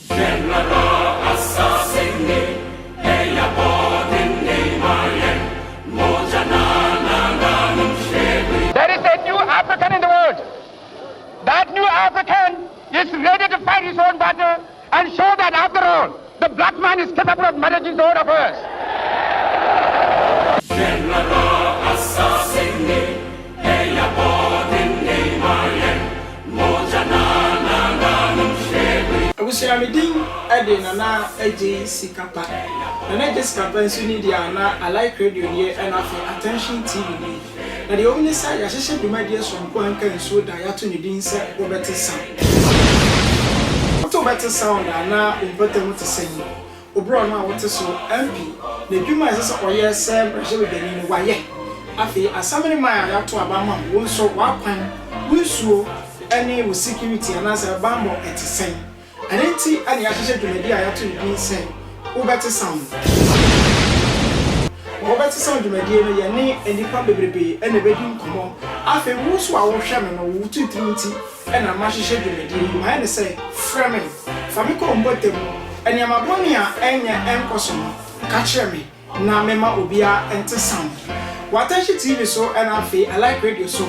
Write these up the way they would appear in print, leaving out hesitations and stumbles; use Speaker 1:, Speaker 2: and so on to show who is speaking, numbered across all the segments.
Speaker 1: There is a new African in the world. That new African is ready to fight his own battle and show that after all, the black man is capable of managing the whole affairs.
Speaker 2: Abusiamidin ede nana eje sikapa. Nana eje sikapa nso ni dia na I like radio here and attention TV. Na the only side ya hye duma dia so nko anka nso da ya to ne din se wo bete sound. To bete sound na obote mo te sanyi. Obro na wote so MP na dwuma ese so oye se pressure we dani ni waye. Afi asamene man ya to abama wo nso wakwan wusuo ene wo security na se bambo etisen. Anenti ani ahyehyɛ dwumadi a yato ne din sɛ wobɛte sound. Wobɛte sound dwumadi no yɛ ne anipa bebrebe ɛna bɛdi nkɔmɔ. Afei wo so a wohwɛ me no wo tuturuti ɛna mahyehyɛ dwumadi ma ɛne sɛ frɛ me. Fa me kɔ mbotem ɛne amabɔne a ɛnyɛ ɛnkɔso no ka kyerɛ me na mema obia ɛnte sound. Watanhye TV so ɛna afei I like radio so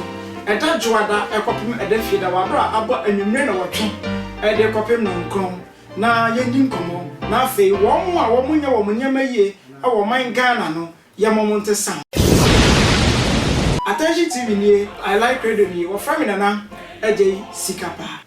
Speaker 2: ɛda dwoada ɛkɔpem ɛda fie da wabra abɔ anwumre na wɔtwe ede kopem no nkron na yendi nkomo na afei wo mu a wo munya wo munyama yie e wo man Ghana no ye momonte sam Attention TV ni I like radio ni wo fra me nana eje sikapa.